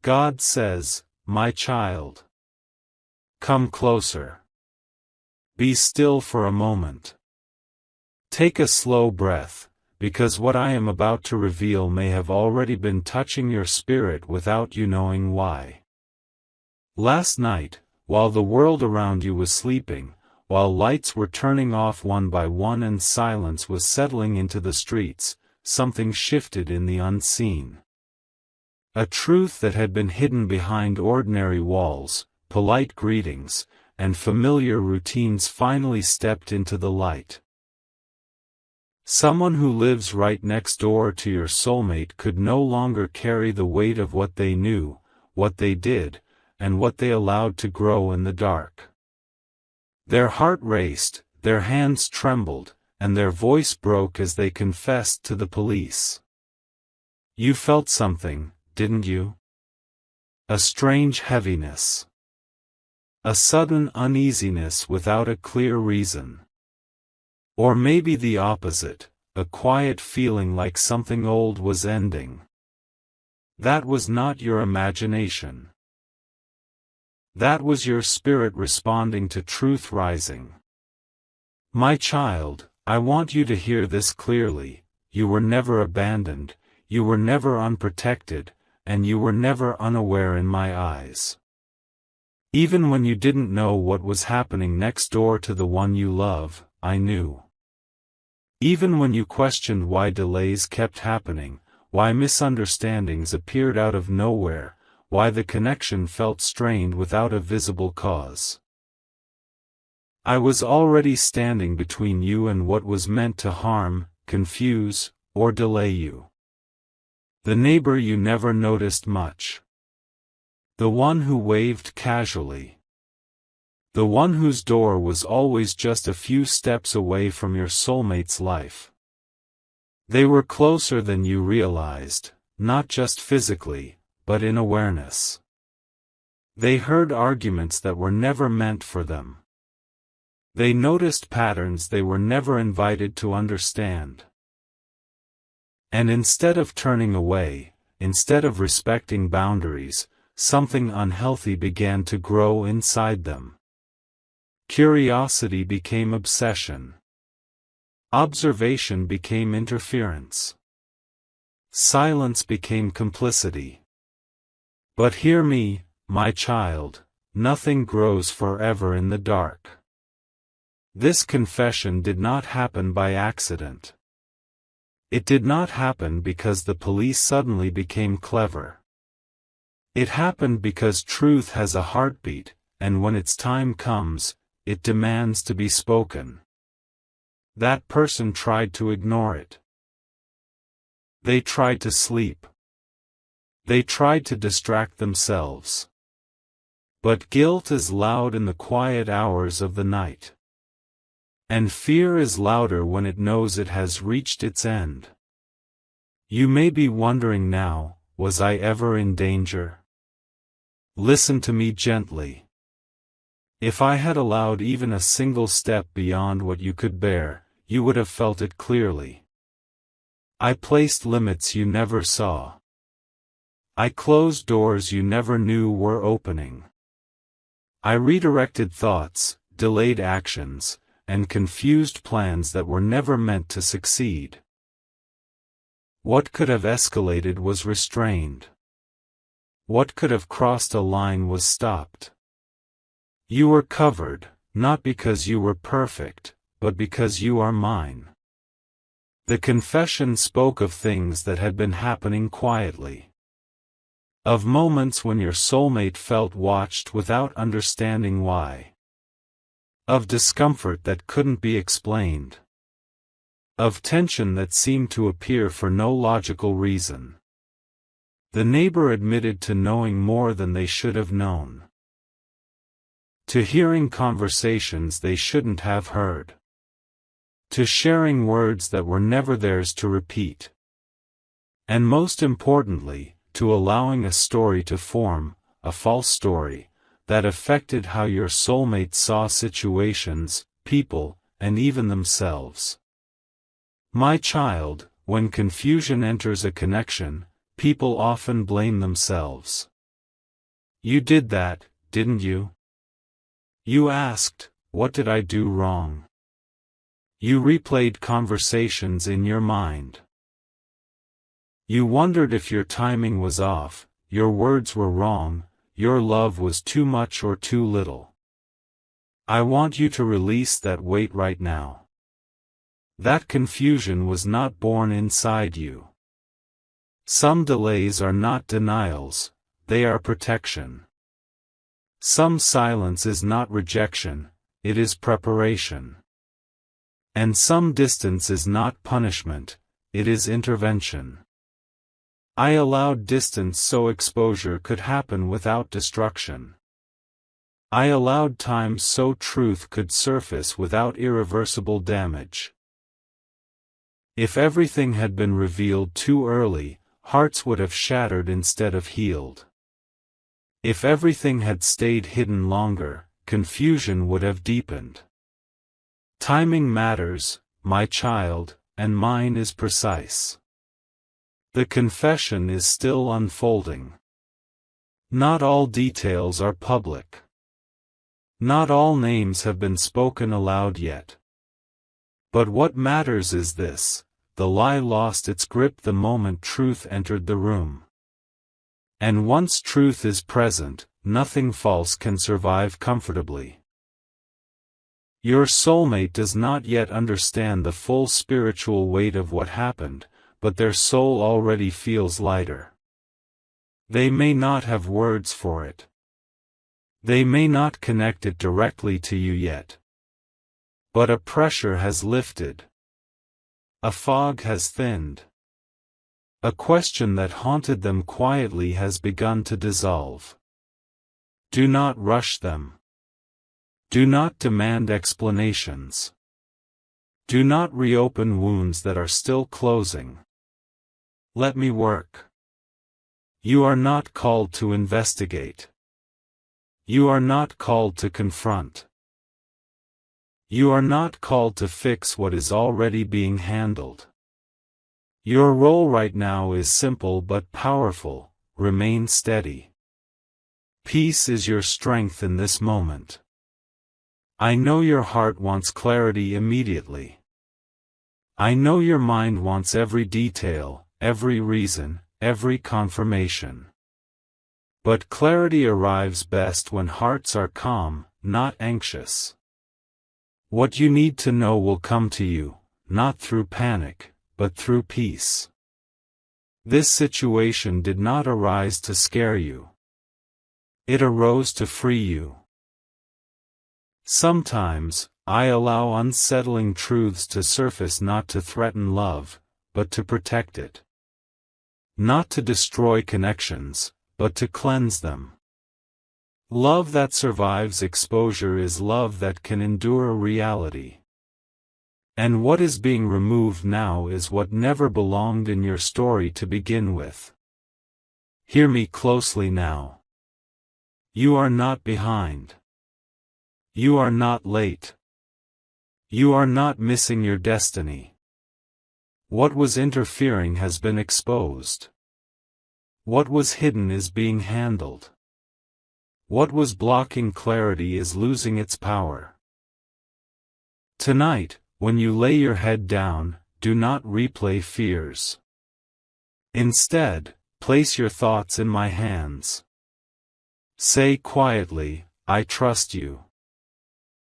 God says, "My child, come closer. Be still for a moment. Take a slow breath, because what I am about to reveal may have already been touching your spirit without you knowing why." Last night, while the world around you was sleeping, while lights were turning off one by one and silence was settling into the streets, something shifted in the unseen. A truth that had been hidden behind ordinary walls, polite greetings, and familiar routines finally stepped into the light. Someone who lives right next door to your soulmate could no longer carry the weight of what they knew, what they did, and what they allowed to grow in the dark. Their heart raced, their hands trembled, and their voice broke as they confessed to the police. You felt something, didn't you? A strange heaviness. A sudden uneasiness without a clear reason. Or maybe the opposite, a quiet feeling like something old was ending. That was not your imagination. That was your spirit responding to truth rising. My child, I want you to hear this clearly: you were never abandoned, you were never unprotected, and you were never unaware in my eyes. Even when you didn't know what was happening next door to the one you love, I knew. Even when you questioned why delays kept happening, why misunderstandings appeared out of nowhere, why the connection felt strained without a visible cause. I was already standing between you and what was meant to harm, confuse, or delay you. The neighbor you never noticed much. The one who waved casually. The one whose door was always just a few steps away from your soulmate's life. They were closer than you realized, not just physically, but in awareness. They heard arguments that were never meant for them. They noticed patterns they were never invited to understand. And instead of turning away, instead of respecting boundaries, something unhealthy began to grow inside them. Curiosity became obsession. Observation became interference. Silence became complicity. But hear me, my child, nothing grows forever in the dark. This confession did not happen by accident. It did not happen because the police suddenly became clever. It happened because truth has a heartbeat, and when its time comes, it demands to be spoken. That person tried to ignore it. They tried to sleep. They tried to distract themselves. But guilt is loud in the quiet hours of the night. And fear is louder when it knows it has reached its end. You may be wondering now, was I ever in danger? Listen to me gently. If I had allowed even a single step beyond what you could bear, you would have felt it clearly. I placed limits you never saw. I closed doors you never knew were opening. I redirected thoughts, delayed actions, and confused plans that were never meant to succeed. What could have escalated was restrained. What could have crossed a line was stopped. You were covered, not because you were perfect, but because you are mine. The confession spoke of things that had been happening quietly. Of moments when your soulmate felt watched without understanding why. Of discomfort that couldn't be explained. Of tension that seemed to appear for no logical reason. The neighbor admitted to knowing more than they should have known. To hearing conversations they shouldn't have heard. To sharing words that were never theirs to repeat. And most importantly, to allowing a story to form, a false story, that affected how your soulmate saw situations, people, and even themselves. My child, when confusion enters a connection, people often blame themselves. You did that, didn't you? You asked, what did I do wrong? You replayed conversations in your mind. You wondered if your timing was off, your words were wrong, your love was too much or too little. I want you to release that weight right now. That confusion was not born inside you. Some delays are not denials, they are protection. Some silence is not rejection, it is preparation. And some distance is not punishment, it is intervention. I allowed distance so exposure could happen without destruction. I allowed time so truth could surface without irreversible damage. If everything had been revealed too early, hearts would have shattered instead of healed. If everything had stayed hidden longer, confusion would have deepened. Timing matters, my child, and mine is precise. The confession is still unfolding. Not all details are public. Not all names have been spoken aloud yet. But what matters is this: the lie lost its grip the moment truth entered the room. And once truth is present, nothing false can survive comfortably. Your soulmate does not yet understand the full spiritual weight of what happened, but their soul already feels lighter. They may not have words for it. They may not connect it directly to you yet. But a pressure has lifted. A fog has thinned. A question that haunted them quietly has begun to dissolve. Do not rush them. Do not demand explanations. Do not reopen wounds that are still closing. Let me work. You are not called to investigate. You are not called to confront. You are not called to fix what is already being handled. Your role right now is simple but powerful: remain steady. Peace is your strength in this moment. I know your heart wants clarity immediately. I know your mind wants every detail, every reason, every confirmation. But clarity arrives best when hearts are calm, not anxious. What you need to know will come to you, not through panic, but through peace. This situation did not arise to scare you. It arose to free you. Sometimes, I allow unsettling truths to surface not to threaten love, but to protect it. Not to destroy connections, but to cleanse them. Love that survives exposure is love that can endure reality. And what is being removed now is what never belonged in your story to begin with. Hear me closely now. You are not behind. You are not late. You are not missing your destiny. What was interfering has been exposed. What was hidden is being handled. What was blocking clarity is losing its power. Tonight, when you lay your head down, do not replay fears. Instead, place your thoughts in my hands. Say quietly, I trust you.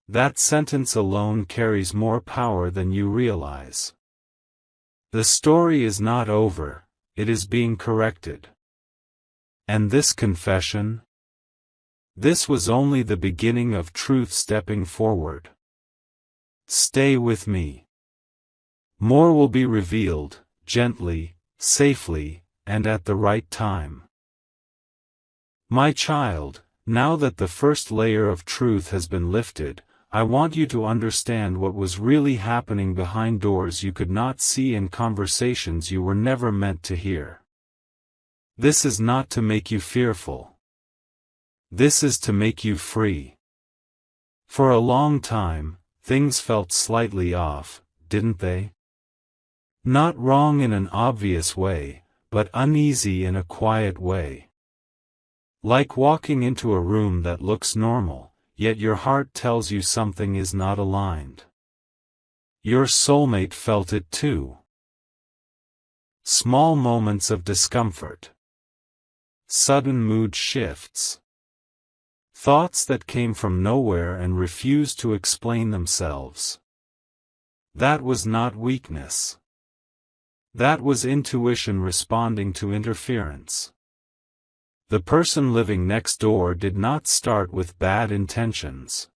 That sentence alone carries more power than you realize. The story is not over, it is being corrected. And this confession? This was only the beginning of truth stepping forward. Stay with me. More will be revealed, gently, safely, and at the right time. My child, now that the first layer of truth has been lifted, I want you to understand what was really happening behind doors you could not see and conversations you were never meant to hear. This is not to make you fearful. This is to make you free. For a long time, things felt slightly off, didn't they? Not wrong in an obvious way, but uneasy in a quiet way. Like walking into a room that looks normal, yet your heart tells you something is not aligned. Your soulmate felt it too. Small moments of discomfort. Sudden mood shifts. Thoughts that came from nowhere and refused to explain themselves. That was not weakness. That was intuition responding to interference. The person living next door did not start with bad intentions.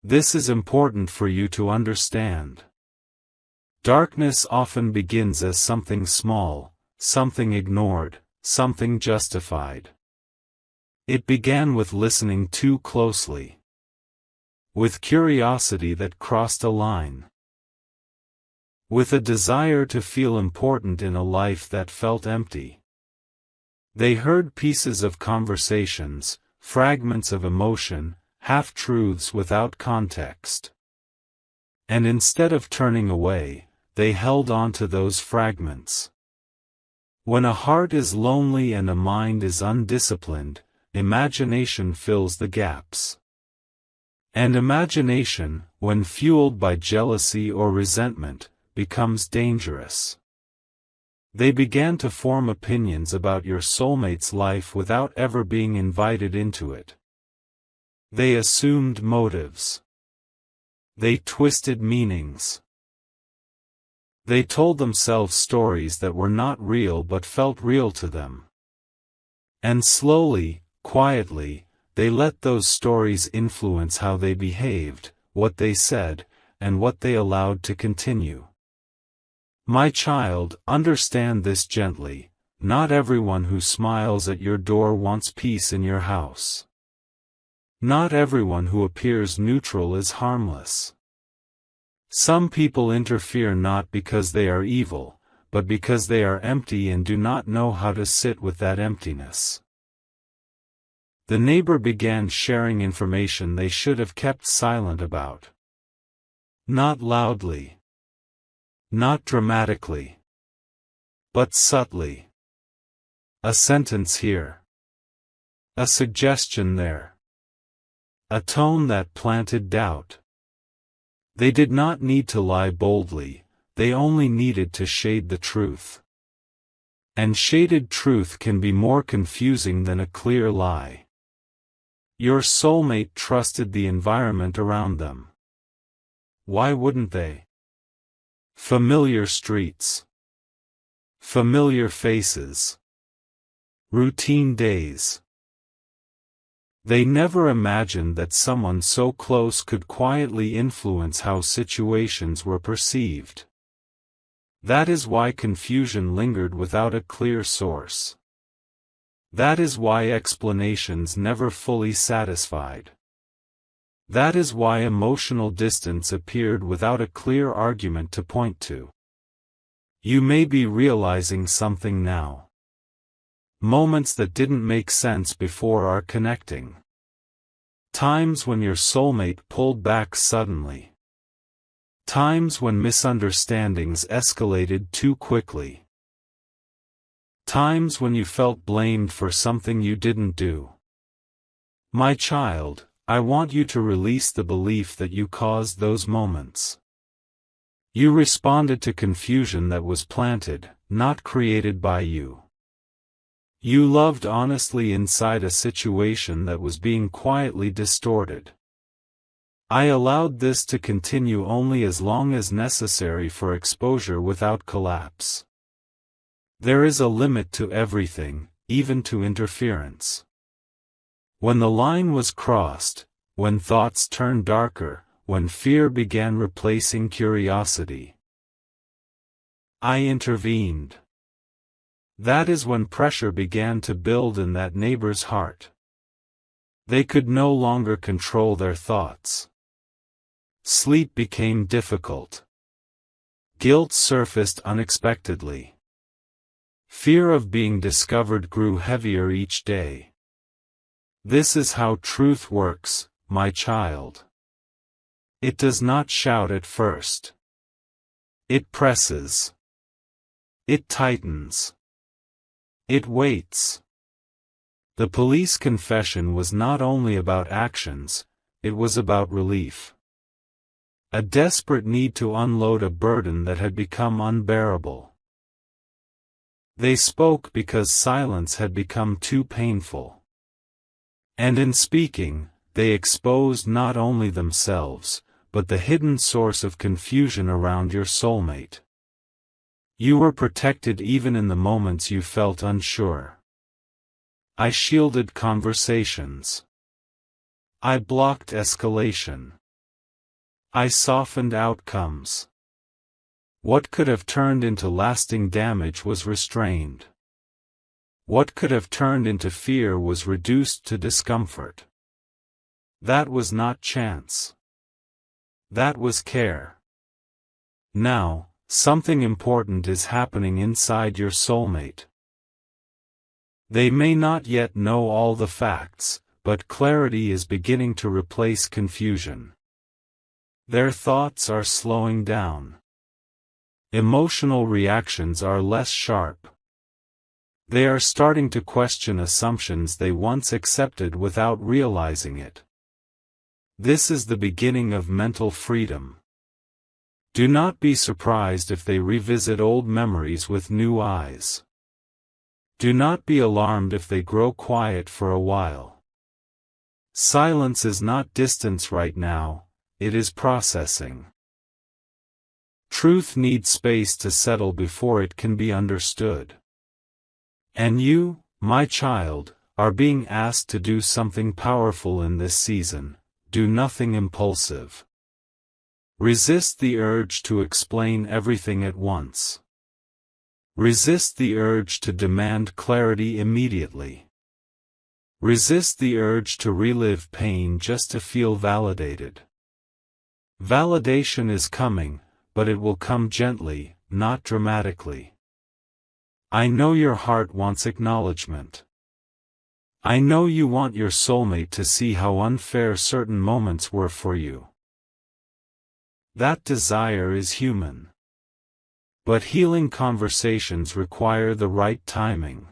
This is important for you to understand. Darkness often begins as something small, something ignored, something justified. It began with listening too closely. With curiosity that crossed a line. With a desire to feel important in a life that felt empty. They heard pieces of conversations, fragments of emotion, half-truths without context. And instead of turning away, they held on to those fragments. When a heart is lonely and a mind is undisciplined, imagination fills the gaps. And imagination, when fueled by jealousy or resentment, becomes dangerous. They began to form opinions about your soulmate's life without ever being invited into it. They assumed motives. They twisted meanings. They told themselves stories that were not real but felt real to them. And slowly, quietly, they let those stories influence how they behaved, what they said, and what they allowed to continue. My child, understand this gently. Not everyone who smiles at your door wants peace in your house. Not everyone who appears neutral is harmless. Some people interfere not because they are evil, but because they are empty and do not know how to sit with that emptiness. The neighbor began sharing information they should have kept silent about. Not loudly. Not dramatically. But subtly. A sentence here. A suggestion there. A tone that planted doubt. They did not need to lie boldly, they only needed to shade the truth. And shaded truth can be more confusing than a clear lie. Your soulmate trusted the environment around them. Why wouldn't they? Familiar streets. Familiar faces. Routine days. They never imagined that someone so close could quietly influence how situations were perceived. That is why confusion lingered without a clear source. That is why explanations never fully satisfied. That is why emotional distance appeared without a clear argument to point to. You may be realizing something now. Moments that didn't make sense before are connecting. Times when your soulmate pulled back suddenly. Times when misunderstandings escalated too quickly. Times when you felt blamed for something you didn't do. My child, I want you to release the belief that you caused those moments. You responded to confusion that was planted, not created by you. You loved honestly inside a situation that was being quietly distorted. I allowed this to continue only as long as necessary for exposure without collapse. There is a limit to everything, even to interference. When the line was crossed, when thoughts turned darker, when fear began replacing curiosity, I intervened. That is when pressure began to build in that neighbor's heart. They could no longer control their thoughts. Sleep became difficult. Guilt surfaced unexpectedly. Fear of being discovered grew heavier each day. This is how truth works, my child. It does not shout at first. It presses. It tightens. It waits. The police confession was not only about actions, it was about relief. A desperate need to unload a burden that had become unbearable. They spoke because silence had become too painful. And in speaking, they exposed not only themselves, but the hidden source of confusion around your soulmate. You were protected even in the moments you felt unsure. I shielded conversations. I blocked escalation. I softened outcomes. What could have turned into lasting damage was restrained. What could have turned into fear was reduced to discomfort. That was not chance. That was care. Now, something important is happening inside your soulmate. They may not yet know all the facts, but clarity is beginning to replace confusion. Their thoughts are slowing down. Emotional reactions are less sharp. They are starting to question assumptions they once accepted without realizing it. This is the beginning of mental freedom. Do not be surprised if they revisit old memories with new eyes. Do not be alarmed if they grow quiet for a while. Silence is not distance right now, it is processing. Truth needs space to settle before it can be understood. And you, my child, are being asked to do something powerful in this season. Do nothing impulsive. Resist the urge to explain everything at once. Resist the urge to demand clarity immediately. Resist the urge to relive pain just to feel validated. Validation is coming, but it will come gently, not dramatically. I know your heart wants acknowledgement. I know you want your soulmate to see how unfair certain moments were for you. That desire is human. But healing conversations require the right timing.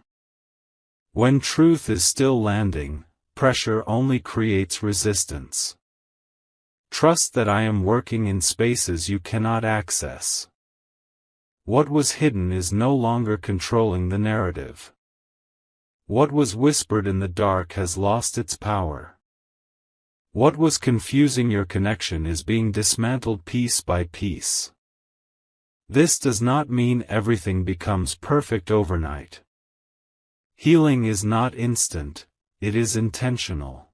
When truth is still landing, pressure only creates resistance. Trust that I am working in spaces you cannot access. What was hidden is no longer controlling the narrative. What was whispered in the dark has lost its power. What was confusing your connection is being dismantled piece by piece. This does not mean everything becomes perfect overnight. Healing is not instant, it is intentional.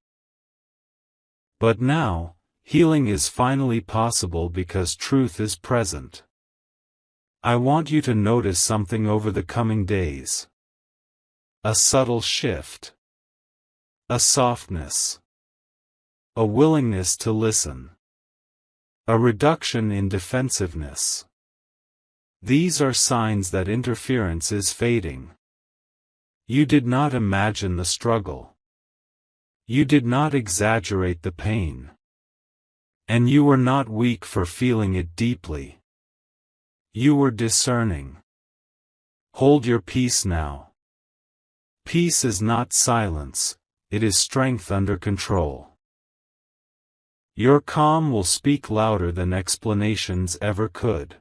But now, healing is finally possible because truth is present. I want you to notice something over the coming days. A subtle shift. A softness. A willingness to listen. A reduction in defensiveness. These are signs that interference is fading. You did not imagine the struggle. You did not exaggerate the pain. And you were not weak for feeling it deeply. You were discerning. Hold your peace now. Peace is not silence, it is strength under control. Your calm will speak louder than explanations ever could.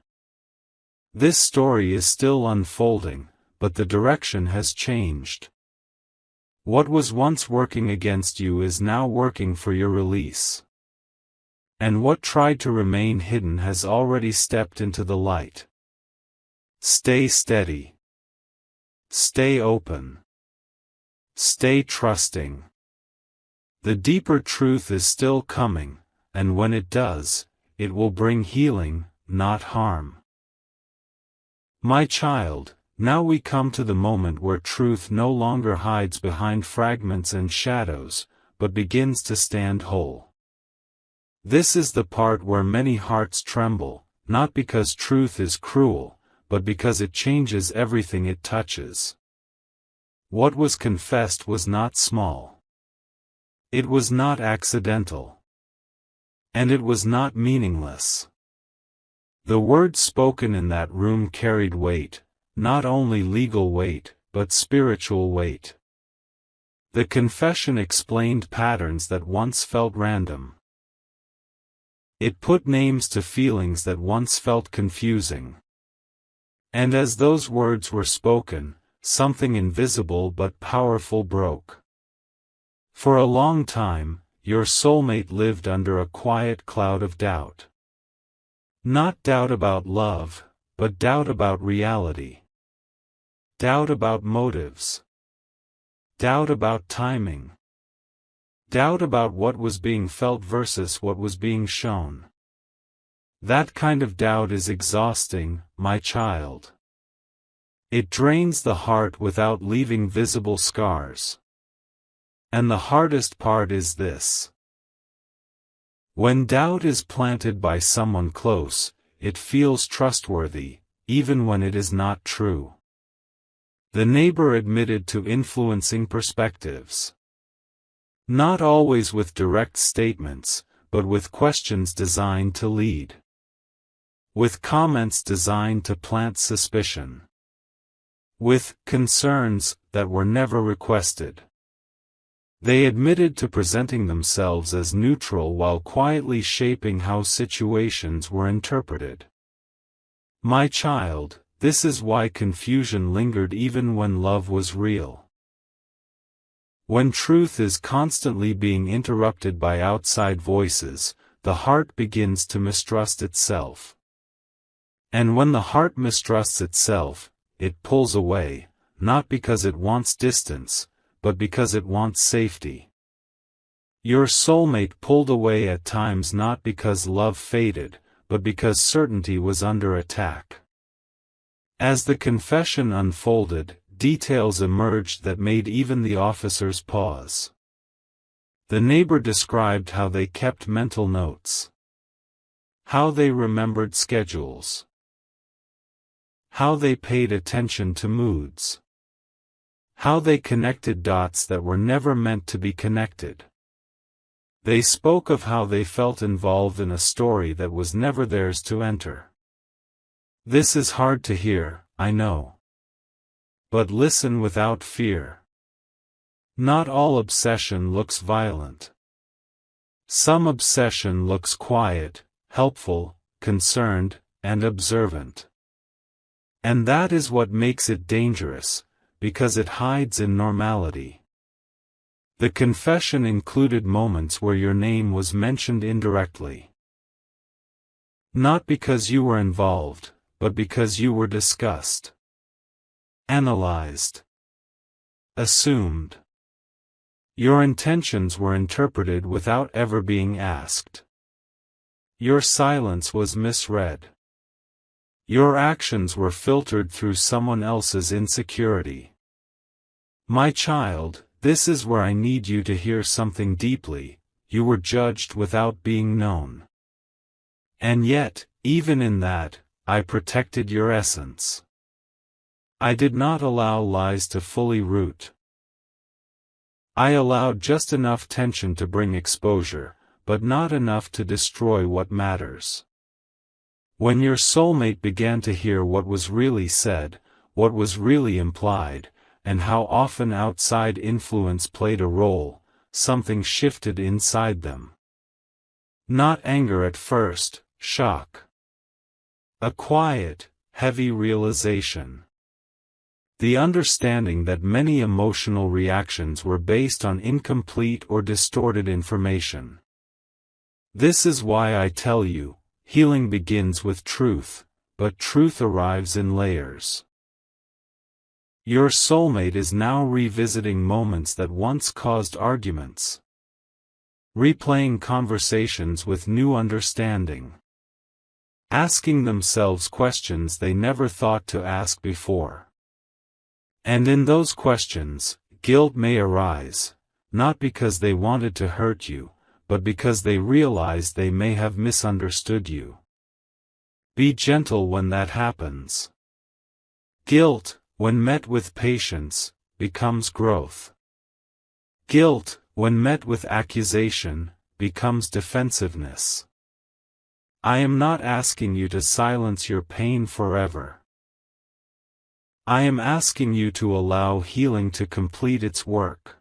This story is still unfolding, but the direction has changed. What was once working against you is now working for your release. And what tried to remain hidden has already stepped into the light. Stay steady. Stay open. Stay trusting. The deeper truth is still coming, and when it does, it will bring healing, not harm. My child, now we come to the moment where truth no longer hides behind fragments and shadows, but begins to stand whole. This is the part where many hearts tremble, not because truth is cruel, but because it changes everything it touches. What was confessed was not small. It was not accidental. And it was not meaningless. The words spoken in that room carried weight, not only legal weight, but spiritual weight. The confession explained patterns that once felt random. It put names to feelings that once felt confusing. And as those words were spoken, something invisible but powerful broke. For a long time, your soulmate lived under a quiet cloud of doubt. Not doubt about love, but doubt about reality. Doubt about motives. Doubt about timing. Doubt about what was being felt versus what was being shown. That kind of doubt is exhausting, my child. It drains the heart without leaving visible scars. And the hardest part is this. When doubt is planted by someone close, it feels trustworthy, even when it is not true. The neighbor admitted to influencing perspectives. Not always with direct statements, but with questions designed to lead. With comments designed to plant suspicion. With concerns that were never requested. They admitted to presenting themselves as neutral while quietly shaping how situations were interpreted. My child, this is why confusion lingered even when love was real. When truth is constantly being interrupted by outside voices, the heart begins to mistrust itself. And when the heart mistrusts itself, it pulls away, not because it wants distance, but because it wants safety. Your soulmate pulled away at times not because love faded, but because certainty was under attack. As the confession unfolded, details emerged that made even the officers pause. The neighbor described how they kept mental notes. How they remembered schedules. How they paid attention to moods. How they connected dots that were never meant to be connected. They spoke of how they felt involved in a story that was never theirs to enter. This is hard to hear, I know. But listen without fear. Not all obsession looks violent. Some obsession looks quiet, helpful, concerned, and observant. And that is what makes it dangerous, because it hides in normality. The confession included moments where your name was mentioned indirectly. Not because you were involved, but because you were discussed. Analyzed. Assumed. Your intentions were interpreted without ever being asked. Your silence was misread. Your actions were filtered through someone else's insecurity. My child, this is where I need you to hear something deeply. You were judged without being known. And yet, even in that, I protected your essence. I did not allow lies to fully root. I allowed just enough tension to bring exposure, but not enough to destroy what matters. When your soulmate began to hear what was really said, what was really implied, and how often outside influence played a role, something shifted inside them. Not anger at first, shock. A quiet, heavy realization. The understanding that many emotional reactions were based on incomplete or distorted information. This is why I tell you, healing begins with truth, but truth arrives in layers. Your soulmate is now revisiting moments that once caused arguments. Replaying conversations with new understanding. Asking themselves questions they never thought to ask before. And in those questions, guilt may arise, not because they wanted to hurt you, but because they realized they may have misunderstood you. Be gentle when that happens. Guilt, when met with patience, becomes growth. Guilt, when met with accusation, becomes defensiveness. I am not asking you to silence your pain forever. I am asking you to allow healing to complete its work.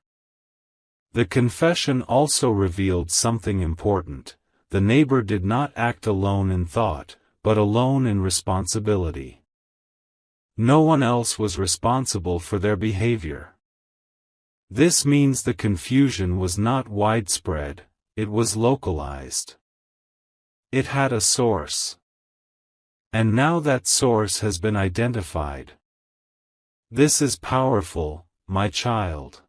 The confession also revealed something important. The neighbor did not act alone in thought, but alone in responsibility. No one else was responsible for their behavior. This means the confusion was not widespread, it was localized. It had a source. And now that source has been identified. This is powerful, my child.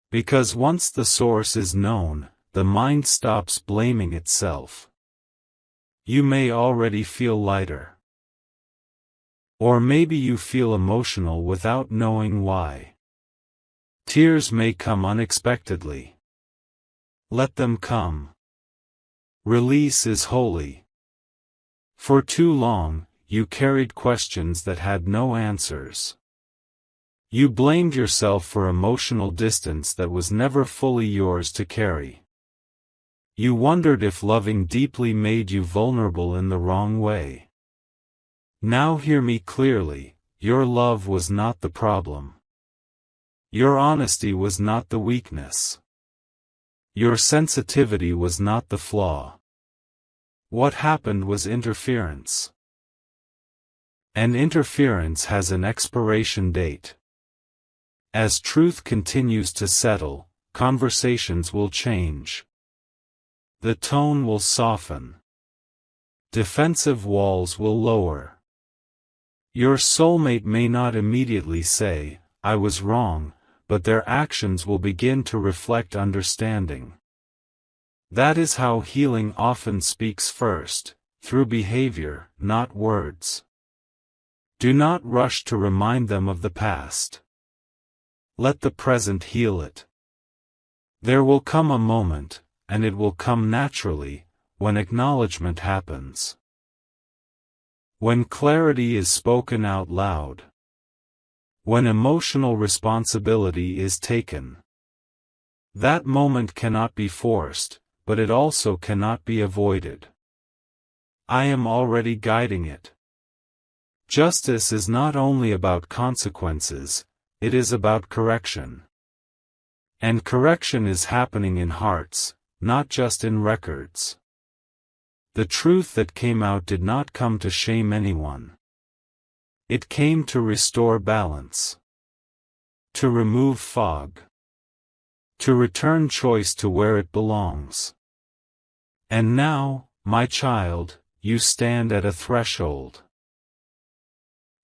Because once the source is known, the mind stops blaming itself. You may already feel lighter. Or maybe you feel emotional without knowing why. Tears may come unexpectedly. Let them come. Release is holy. For too long, you carried questions that had no answers. You blamed yourself for emotional distance that was never fully yours to carry. You wondered if loving deeply made you vulnerable in the wrong way. Now hear me clearly, your love was not the problem. Your honesty was not the weakness. Your sensitivity was not the flaw. What happened was interference. And interference has an expiration date. As truth continues to settle, conversations will change. The tone will soften. Defensive walls will lower. Your soulmate may not immediately say, "I was wrong," but their actions will begin to reflect understanding. That is how healing often speaks first, through behavior, not words. Do not rush to remind them of the past. Let the present heal it. There will come a moment, and it will come naturally, when acknowledgement happens. When clarity is spoken out loud. When emotional responsibility is taken. That moment cannot be forced, but it also cannot be avoided. I am already guiding it. Justice is not only about consequences, it is about correction. And correction is happening in hearts, not just in records. The truth that came out did not come to shame anyone. It came to restore balance. To remove fog. To return choice to where it belongs. And now, my child, you stand at a threshold.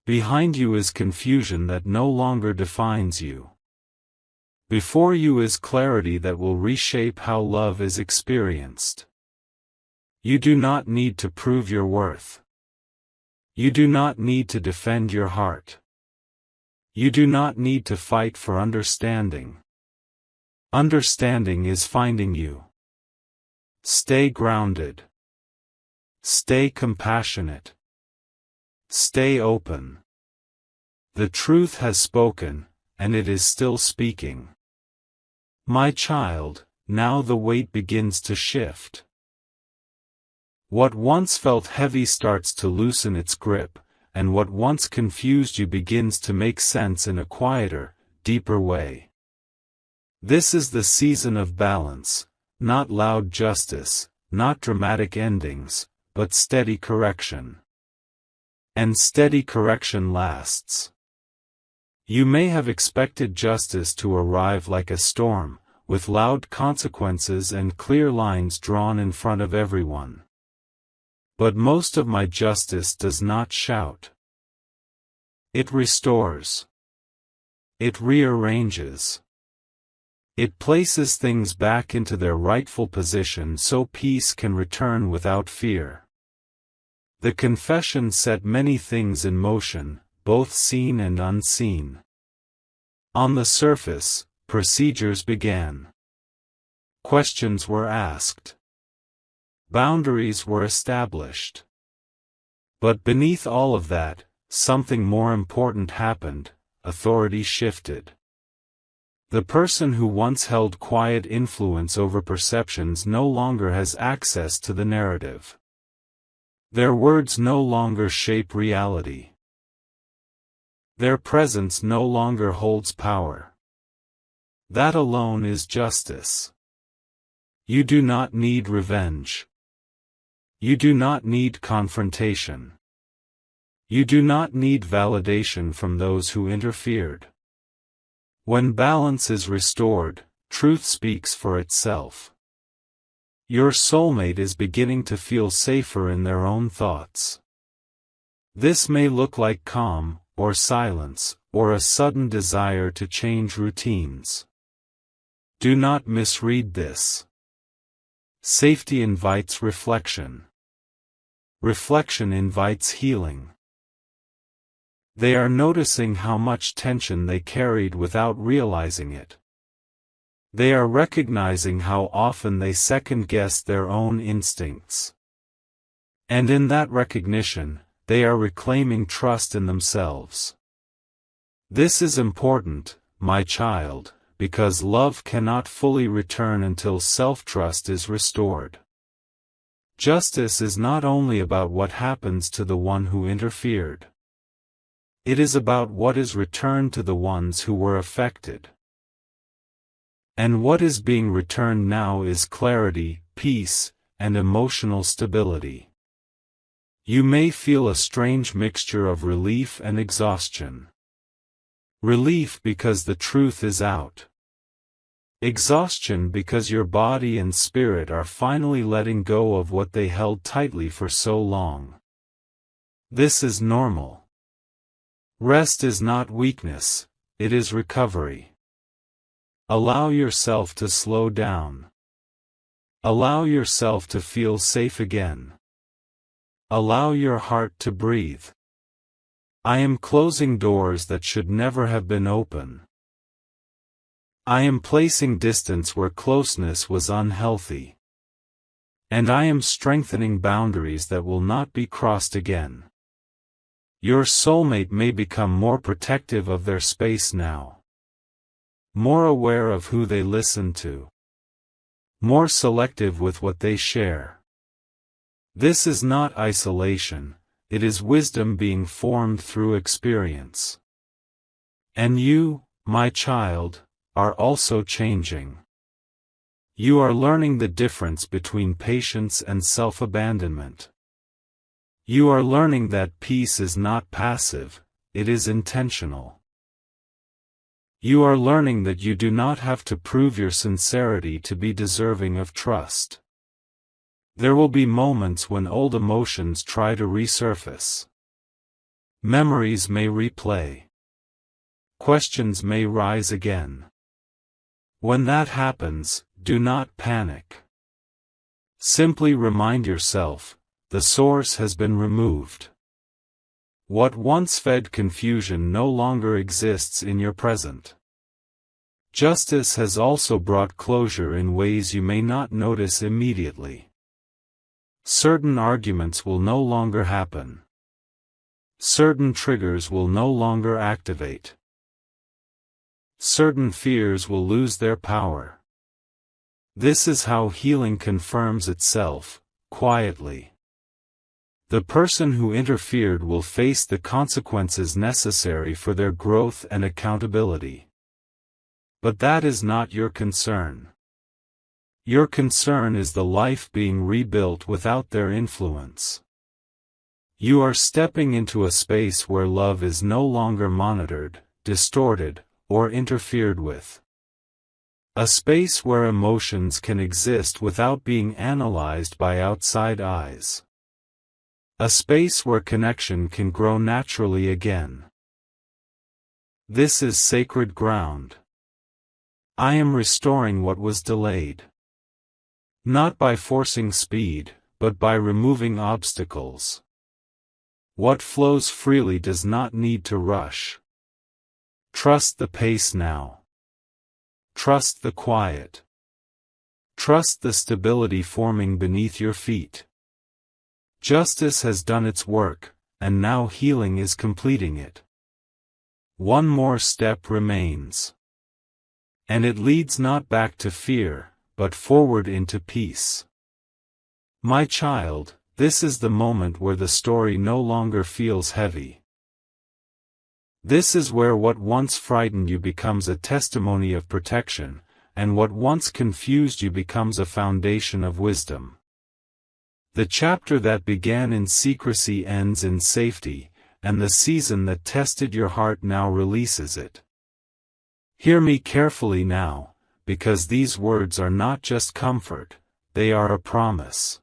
Behind you is confusion that no longer defines you. Before you is clarity that will reshape how love is experienced. You do not need to prove your worth. You do not need to defend your heart. You do not need to fight for understanding. Understanding is finding you. Stay grounded. Stay compassionate. Stay open. The truth has spoken, and it is still speaking. My child, now the weight begins to shift. What once felt heavy starts to loosen its grip, and what once confused you begins to make sense in a quieter, deeper way. This is the season of balance, not loud justice, not dramatic endings, but steady correction. And steady correction lasts. You may have expected justice to arrive like a storm, with loud consequences and clear lines drawn in front of everyone. But most of my justice does not shout. It restores. It rearranges. It places things back into their rightful position so peace can return without fear. The confession set many things in motion, both seen and unseen. On the surface, procedures began. Questions were asked. Boundaries were established. But beneath all of that, something more important happened. Authority shifted. The person who once held quiet influence over perceptions no longer has access to the narrative. Their words no longer shape reality. Their presence no longer holds power. That alone is justice. You do not need revenge. You do not need confrontation. You do not need validation from those who interfered. When balance is restored, truth speaks for itself. Your soulmate is beginning to feel safer in their own thoughts. This may look like calm, or silence, or a sudden desire to change routines. Do not misread this. Safety invites reflection. Reflection invites healing. They are noticing how much tension they carried without realizing it. They are recognizing how often they second-guessed their own instincts. And in that recognition, they are reclaiming trust in themselves. This is important, my child, because love cannot fully return until self-trust is restored. Justice is not only about what happens to the one who interfered. It is about what is returned to the ones who were affected. And what is being returned now is clarity, peace, and emotional stability. You may feel a strange mixture of relief and exhaustion. Relief because the truth is out. Exhaustion because your body and spirit are finally letting go of what they held tightly for so long. This is normal. Rest is not weakness, it is recovery. Allow yourself to slow down. Allow yourself to feel safe again. Allow your heart to breathe. I am closing doors that should never have been open. I am placing distance where closeness was unhealthy. And I am strengthening boundaries that will not be crossed again. Your soulmate may become more protective of their space now. More aware of who they listen to. More selective with what they share. This is not isolation, it is wisdom being formed through experience. And you, my child, are also changing. You are learning the difference between patience and self-abandonment. You are learning that peace is not passive, it is intentional. You are learning that you do not have to prove your sincerity to be deserving of trust. There will be moments when old emotions try to resurface. Memories may replay. Questions may rise again. When that happens, do not panic. Simply remind yourself, the source has been removed. What once fed confusion no longer exists in your present. Justice has also brought closure in ways you may not notice immediately. Certain arguments will no longer happen. Certain triggers will no longer activate. Certain fears will lose their power. This is how healing confirms itself, quietly. The person who interfered will face the consequences necessary for their growth and accountability. But that is not your concern. Your concern is the life being rebuilt without their influence. You are stepping into a space where love is no longer monitored, distorted, or interfered with. A space where emotions can exist without being analyzed by outside eyes. A space where connection can grow naturally again. This is sacred ground. I am restoring what was delayed. Not by forcing speed, but by removing obstacles. What flows freely does not need to rush. Trust the pace now. Trust the quiet. Trust the stability forming beneath your feet. Justice has done its work, and now healing is completing it. One more step remains. And it leads not back to fear, but forward into peace. My child, this is the moment where the story no longer feels heavy. This is where what once frightened you becomes a testimony of protection, and what once confused you becomes a foundation of wisdom. The chapter that began in secrecy ends in safety, and the season that tested your heart now releases it. Hear me carefully now, because these words are not just comfort, they are a promise.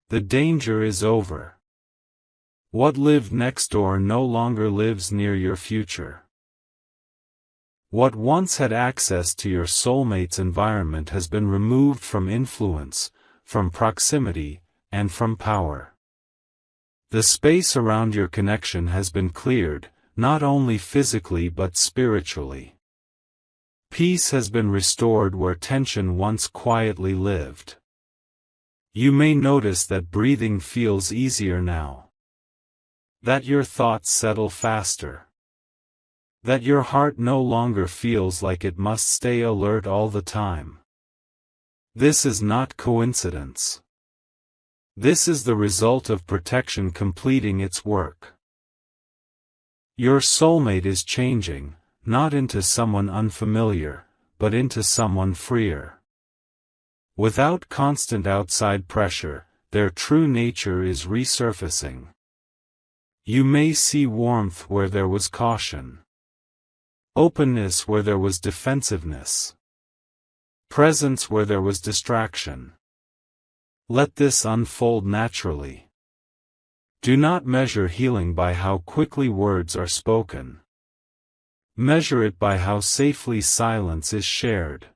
The danger is over. What lived next door no longer lives near your future. What once had access to your soulmate's environment has been removed from influence, from proximity, and from power. The space around your connection has been cleared, not only physically but spiritually. Peace has been restored where tension once quietly lived. You may notice that breathing feels easier now. That your thoughts settle faster. That your heart no longer feels like it must stay alert all the time. This is not coincidence. This is the result of protection completing its work. Your soulmate is changing, not into someone unfamiliar, but into someone freer. Without constant outside pressure, their true nature is resurfacing. You may see warmth where there was caution. Openness where there was defensiveness. Presence where there was distraction. Let this unfold naturally. Do not measure healing by how quickly words are spoken. Measure it by how safely silence is shared.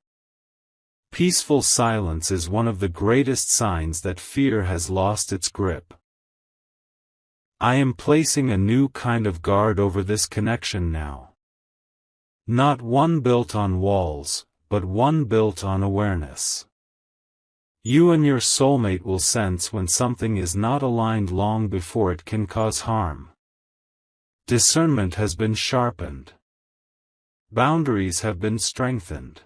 Peaceful silence is one of the greatest signs that fear has lost its grip. I am placing a new kind of guard over this connection now. Not one built on walls, but one built on awareness. You and your soulmate will sense when something is not aligned long before it can cause harm. Discernment has been sharpened. Boundaries have been strengthened.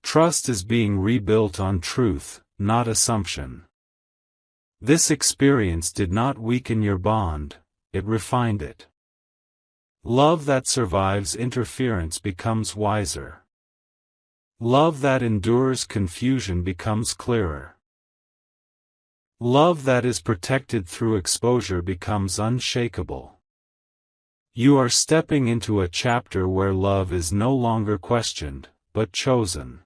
Trust is being rebuilt on truth, not assumption. This experience did not weaken your bond, it refined it. Love that survives interference becomes wiser. Love that endures confusion becomes clearer. Love that is protected through exposure becomes unshakable. You are stepping into a chapter where love is no longer questioned, but chosen.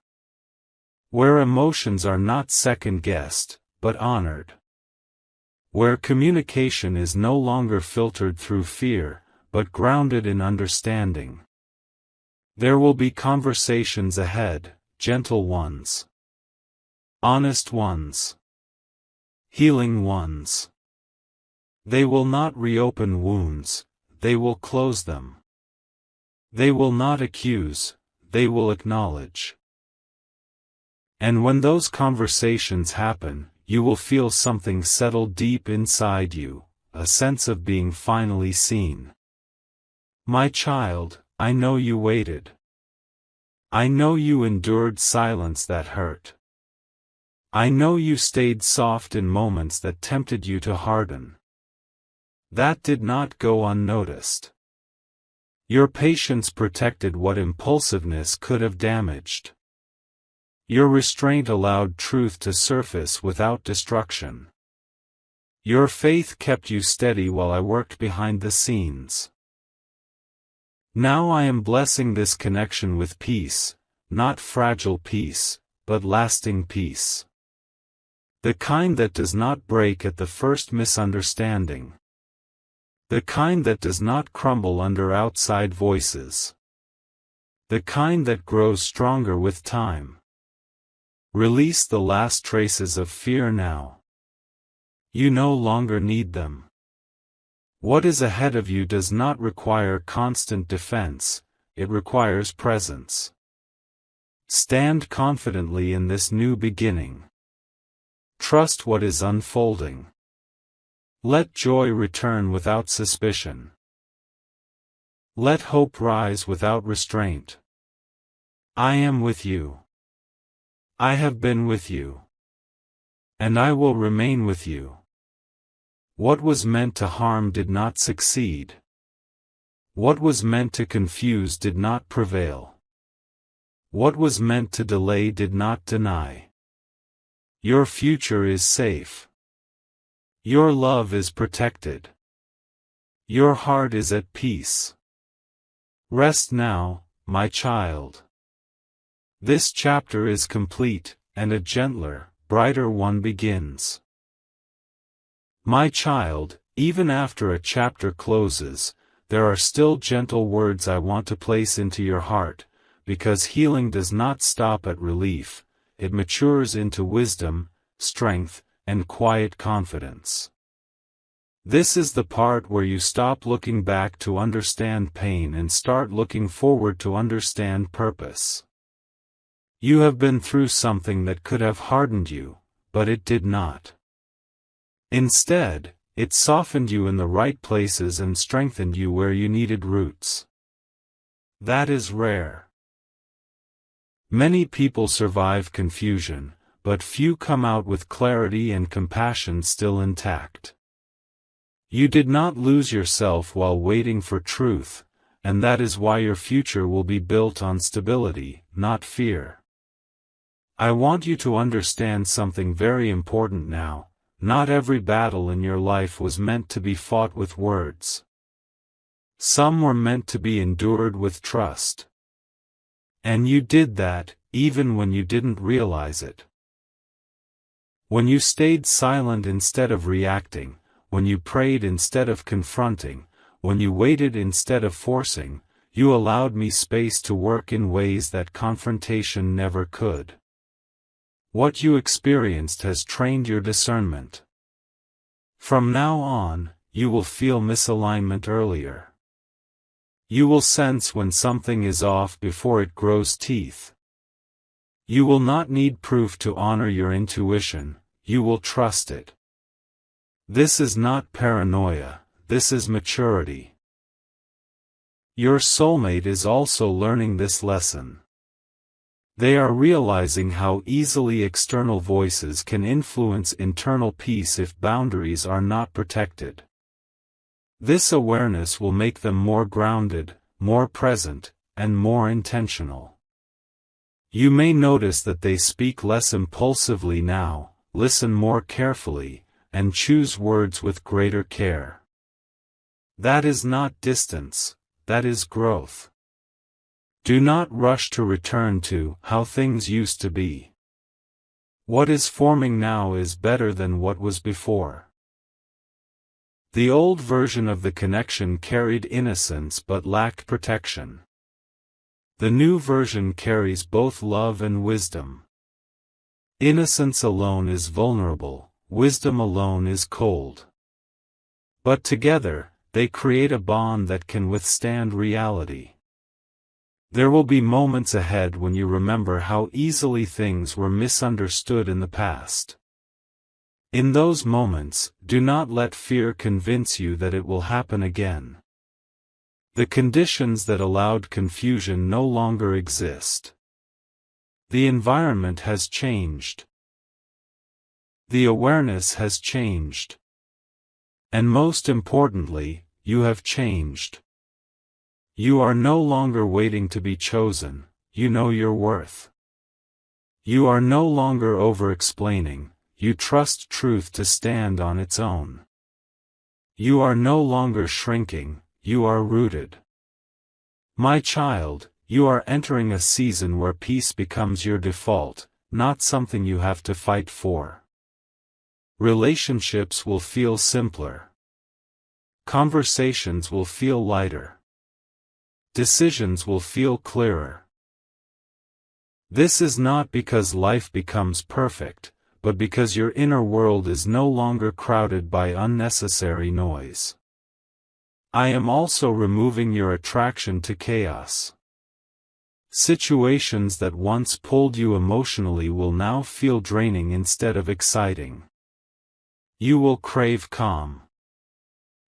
Where emotions are not second-guessed, but honored. Where communication is no longer filtered through fear, but grounded in understanding. There will be conversations ahead, gentle ones. Honest ones. Healing ones. They will not reopen wounds, they will close them. They will not accuse, they will acknowledge. And when those conversations happen, you will feel something settle deep inside you, a sense of being finally seen. My child, I know you waited. I know you endured silence that hurt. I know you stayed soft in moments that tempted you to harden. That did not go unnoticed. Your patience protected what impulsiveness could have damaged. Your restraint allowed truth to surface without destruction. Your faith kept you steady while I worked behind the scenes. Now I am blessing this connection with peace, not fragile peace, but lasting peace. The kind that does not break at the first misunderstanding. The kind that does not crumble under outside voices. The kind that grows stronger with time. Release the last traces of fear now. You no longer need them. What is ahead of you does not require constant defense, it requires presence. Stand confidently in this new beginning. Trust what is unfolding. Let joy return without suspicion. Let hope rise without restraint. I am with you. I have been with you. And I will remain with you. What was meant to harm did not succeed. What was meant to confuse did not prevail. What was meant to delay did not deny. Your future is safe. Your love is protected. Your heart is at peace. Rest now, my child. This chapter is complete, and a gentler, brighter one begins. My child, even after a chapter closes, there are still gentle words I want to place into your heart, because healing does not stop at relief, it matures into wisdom, strength, and quiet confidence. This is the part where you stop looking back to understand pain and start looking forward to understand purpose. You have been through something that could have hardened you, but it did not. Instead, it softened you in the right places and strengthened you where you needed roots. That is rare. Many people survive confusion, but few come out with clarity and compassion still intact. You did not lose yourself while waiting for truth, and that is why your future will be built on stability, not fear. I want you to understand something very important now. Not every battle in your life was meant to be fought with words. Some were meant to be endured with trust. And you did that, even when you didn't realize it. When you stayed silent instead of reacting, when you prayed instead of confronting, when you waited instead of forcing, you allowed me space to work in ways that confrontation never could. What you experienced has trained your discernment. From now on, you will feel misalignment earlier. You will sense when something is off before it grows teeth. You will not need proof to honor your intuition, you will trust it. This is not paranoia, this is maturity. Your soulmate is also learning this lesson. They are realizing how easily external voices can influence internal peace if boundaries are not protected. This awareness will make them more grounded, more present, and more intentional. You may notice that they speak less impulsively now, listen more carefully, and choose words with greater care. That is not distance, that is growth. Do not rush to return to how things used to be. What is forming now is better than what was before. The old version of the connection carried innocence but lacked protection. The new version carries both love and wisdom. Innocence alone is vulnerable, wisdom alone is cold. But together, they create a bond that can withstand reality. There will be moments ahead when you remember how easily things were misunderstood in the past. In those moments, do not let fear convince you that it will happen again. The conditions that allowed confusion no longer exist. The environment has changed. The awareness has changed. And most importantly, you have changed. You are no longer waiting to be chosen, you know your worth. You are no longer over-explaining, you trust truth to stand on its own. You are no longer shrinking, you are rooted. My child, you are entering a season where peace becomes your default, not something you have to fight for. Relationships will feel simpler. Conversations will feel lighter. Decisions will feel clearer. This is not because life becomes perfect, but because your inner world is no longer crowded by unnecessary noise. I am also removing your attraction to chaos. Situations that once pulled you emotionally will now feel draining instead of exciting. You will crave calm.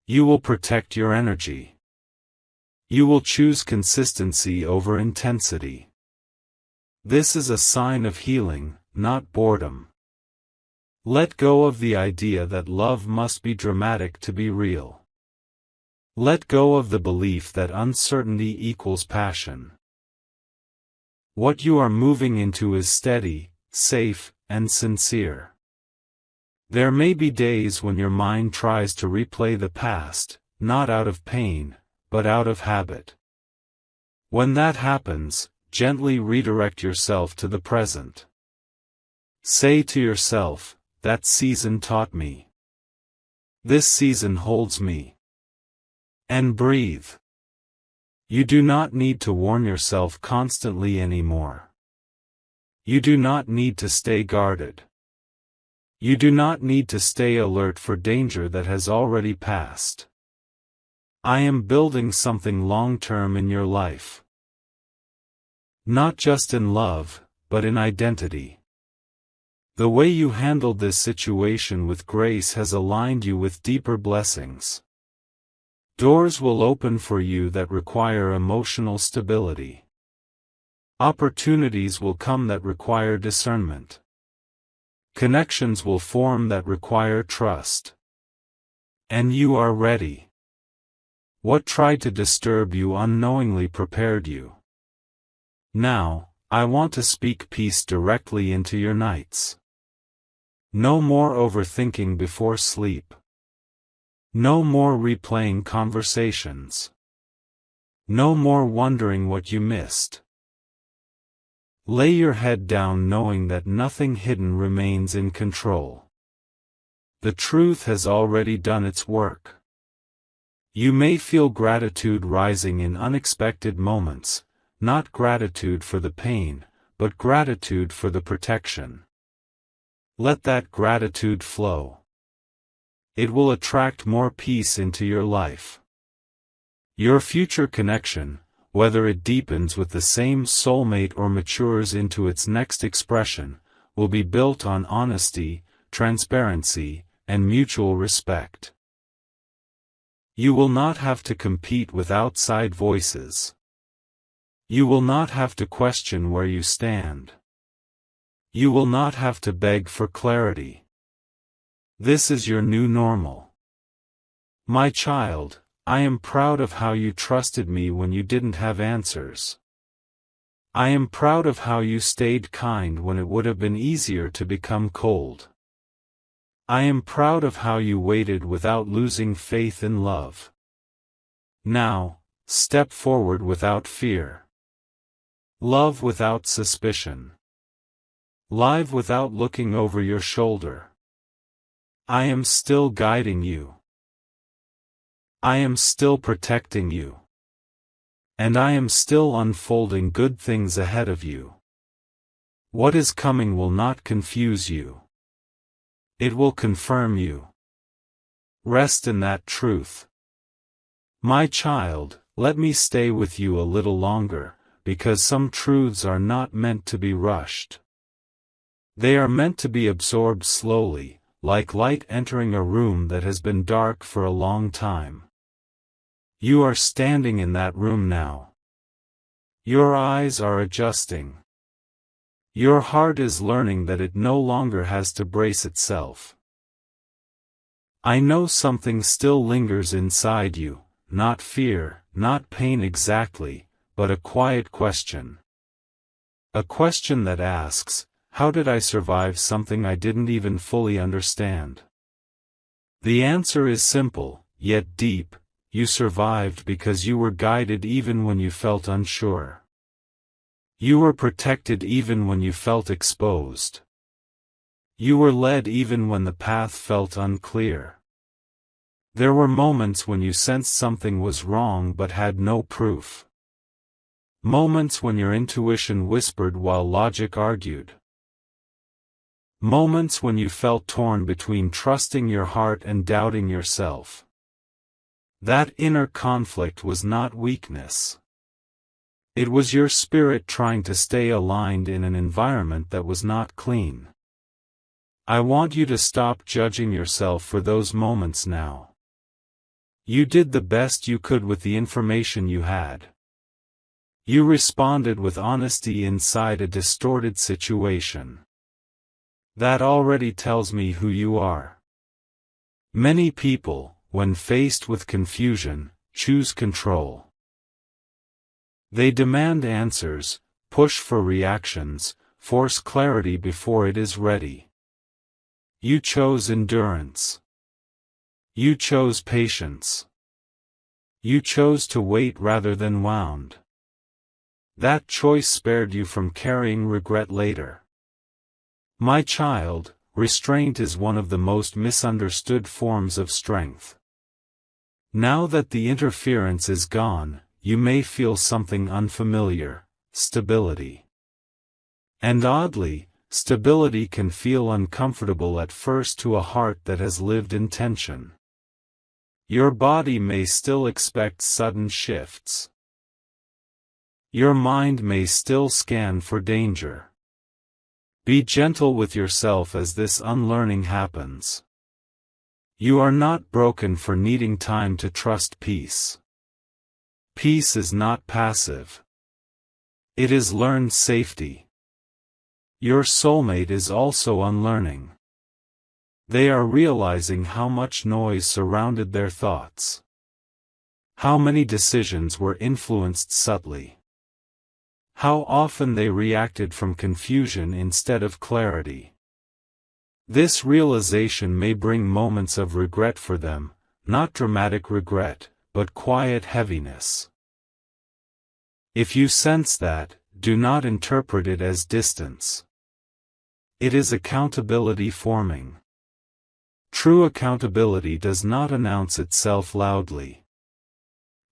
You will protect your energy. You will choose consistency over intensity. This is a sign of healing, not boredom. Let go of the idea that love must be dramatic to be real. Let go of the belief that uncertainty equals passion. What you are moving into is steady, safe, and sincere. There may be days when your mind tries to replay the past, not out of pain, but out of habit. When that happens, gently redirect yourself to the present. Say to yourself, "That season taught me. This season holds me." And breathe. You do not need to warn yourself constantly anymore. You do not need to stay guarded. You do not need to stay alert for danger that has already passed. I am building something long-term in your life. Not just in love, but in identity. The way you handled this situation with grace has aligned you with deeper blessings. Doors will open for you that require emotional stability. Opportunities will come that require discernment. Connections will form that require trust. And you are ready. What tried to disturb you unknowingly prepared you. Now, I want to speak peace directly into your nights. No more overthinking before sleep. No more replaying conversations. No more wondering what you missed. Lay your head down knowing that nothing hidden remains in control. The truth has already done its work. You may feel gratitude rising in unexpected moments, not gratitude for the pain, but gratitude for the protection. Let that gratitude flow. It will attract more peace into your life. Your future connection, whether it deepens with the same soulmate or matures into its next expression, will be built on honesty, transparency, and mutual respect. You will not have to compete with outside voices. You will not have to question where you stand. You will not have to beg for clarity. This is your new normal. My child, I am proud of how you trusted me when you didn't have answers. I am proud of how you stayed kind when it would have been easier to become cold. I am proud of how you waited without losing faith in love. Now, step forward without fear. Love without suspicion. Live without looking over your shoulder. I am still guiding you. I am still protecting you. And I am still unfolding good things ahead of you. What is coming will not confuse you. It will confirm you. Rest in that truth. My child, let me stay with you a little longer, because some truths are not meant to be rushed. They are meant to be absorbed slowly, like light entering a room that has been dark for a long time. You are standing in that room now. Your eyes are adjusting. Your heart is learning that it no longer has to brace itself. I know something still lingers inside you, not fear, not pain exactly, but a quiet question. A question that asks, how did I survive something I didn't even fully understand? The answer is simple, yet deep. You survived because you were guided even when you felt unsure. You were protected even when you felt exposed. You were led even when the path felt unclear. There were moments when you sensed something was wrong but had no proof. Moments when your intuition whispered while logic argued. Moments when you felt torn between trusting your heart and doubting yourself. That inner conflict was not weakness. It was your spirit trying to stay aligned in an environment that was not clean. I want you to stop judging yourself for those moments now. You did the best you could with the information you had. You responded with honesty inside a distorted situation. That already tells me who you are. Many people, when faced with confusion, choose control. They demand answers, push for reactions, force clarity before it is ready. You chose endurance. You chose patience. You chose to wait rather than wound. That choice spared you from carrying regret later. My child, restraint is one of the most misunderstood forms of strength. Now that the interference is gone, you may feel something unfamiliar: stability. And oddly, stability can feel uncomfortable at first to a heart that has lived in tension. Your body may still expect sudden shifts. Your mind may still scan for danger. Be gentle with yourself as this unlearning happens. You are not broken for needing time to trust peace. Peace is not passive. It is learned safety. Your soulmate is also unlearning. They are realizing how much noise surrounded their thoughts. How many decisions were influenced subtly. How often they reacted from confusion instead of clarity. This realization may bring moments of regret for them, not dramatic regret, but quiet heaviness. If you sense that, do not interpret it as distance. It is accountability forming. True accountability does not announce itself loudly.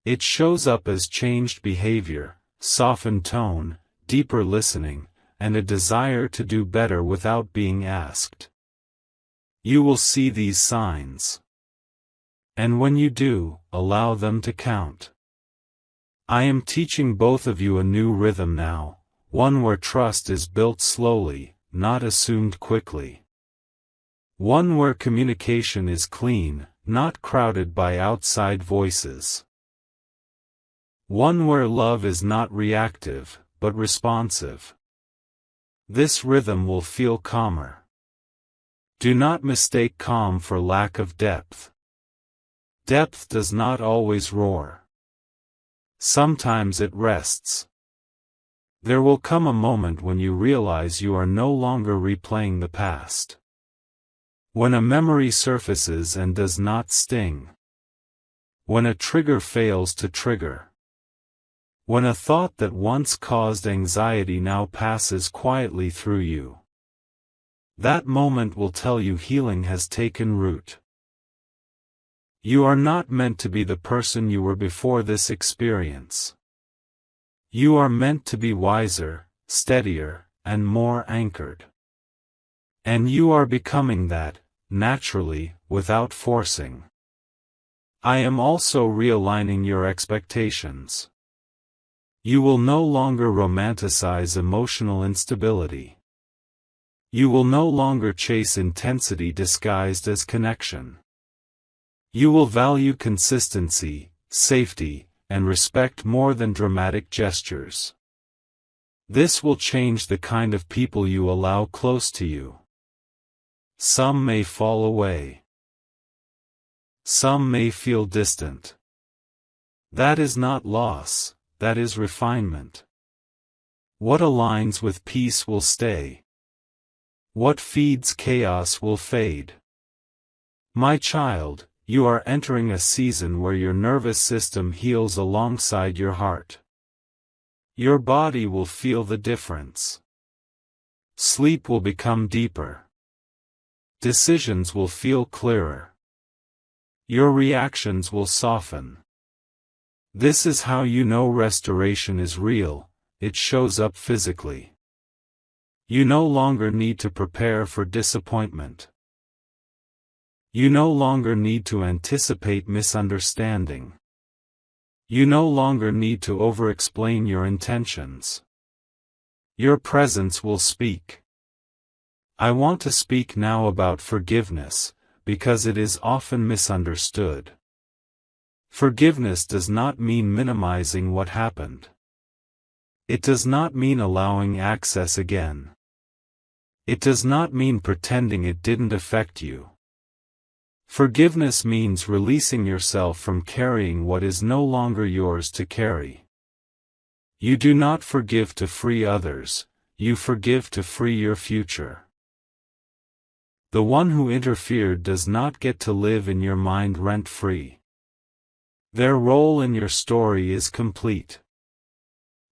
It shows up as changed behavior, softened tone, deeper listening, and a desire to do better without being asked. You will see these signs. And when you do, allow them to count. I am teaching both of you a new rhythm now, one where trust is built slowly, not assumed quickly. One where communication is clean, not crowded by outside voices. One where love is not reactive, but responsive. This rhythm will feel calmer. Do not mistake calm for lack of depth. Depth does not always roar. Sometimes it rests. There will come a moment when you realize you are no longer replaying the past. When a memory surfaces and does not sting. When a trigger fails to trigger. When a thought that once caused anxiety now passes quietly through you. That moment will tell you healing has taken root. You are not meant to be the person you were before this experience. You are meant to be wiser, steadier, and more anchored. And you are becoming that, naturally, without forcing. I am also realigning your expectations. You will no longer romanticize emotional instability. You will no longer chase intensity disguised as connection. You will value consistency, safety, and respect more than dramatic gestures. This will change the kind of people you allow close to you. Some may fall away. Some may feel distant. That is not loss, that is refinement. What aligns with peace will stay. What feeds chaos will fade. My child, you are entering a season where your nervous system heals alongside your heart. Your body will feel the difference. Sleep will become deeper. Decisions will feel clearer. Your reactions will soften. This is how you know restoration is real, it shows up physically. You no longer need to prepare for disappointment. You no longer need to anticipate misunderstanding. You no longer need to over-explain your intentions. Your presence will speak. I want to speak now about forgiveness, because it is often misunderstood. Forgiveness does not mean minimizing what happened. It does not mean allowing access again. It does not mean pretending it didn't affect you. Forgiveness means releasing yourself from carrying what is no longer yours to carry. You do not forgive to free others, you forgive to free your future. The one who interfered does not get to live in your mind rent-free. Their role in your story is complete.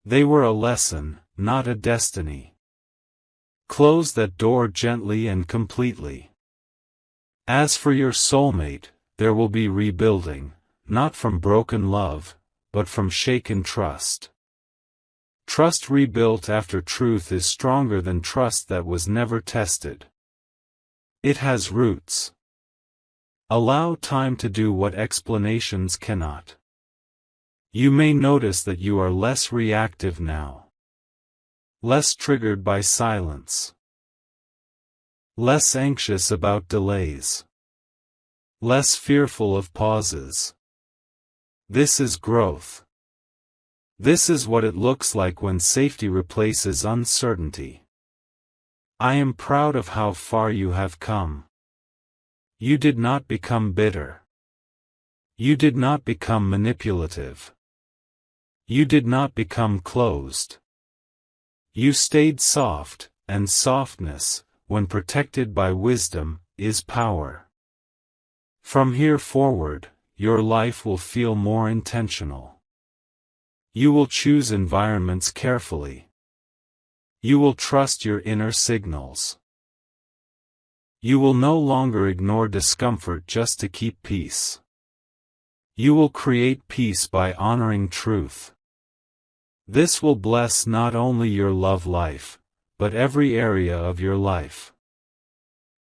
They were a lesson, not a destiny. Close that door gently and completely. As for your soulmate, there will be rebuilding, not from broken love, but from shaken trust. Trust rebuilt after truth is stronger than trust that was never tested. It has roots. Allow time to do what explanations cannot. You may notice that you are less reactive now. Less triggered by silence. Less anxious about delays. Less fearful of pauses. This is growth. This is what it looks like when safety replaces uncertainty. I am proud of how far you have come. You did not become bitter. You did not become manipulative. You did not become closed. You stayed soft, and softness, when protected by wisdom, is power. From here forward, your life will feel more intentional. You will choose environments carefully. You will trust your inner signals. You will no longer ignore discomfort just to keep peace. You will create peace by honoring truth. This will bless not only your love life, but every area of your life.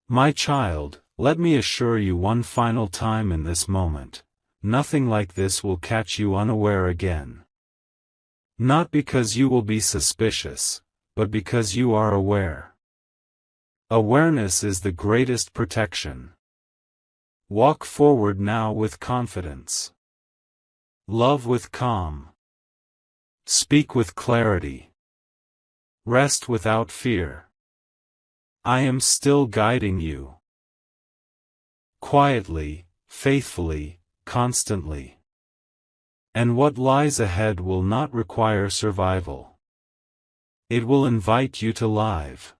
My child, let me assure you one final time in this moment, nothing like this will catch you unaware again. Not because you will be suspicious, but because you are aware. Awareness is the greatest protection. Walk forward now with confidence. Love with calm. Speak with clarity. Rest without fear. I am still guiding you. Quietly, faithfully, constantly. And what lies ahead will not require survival. It will invite you to live.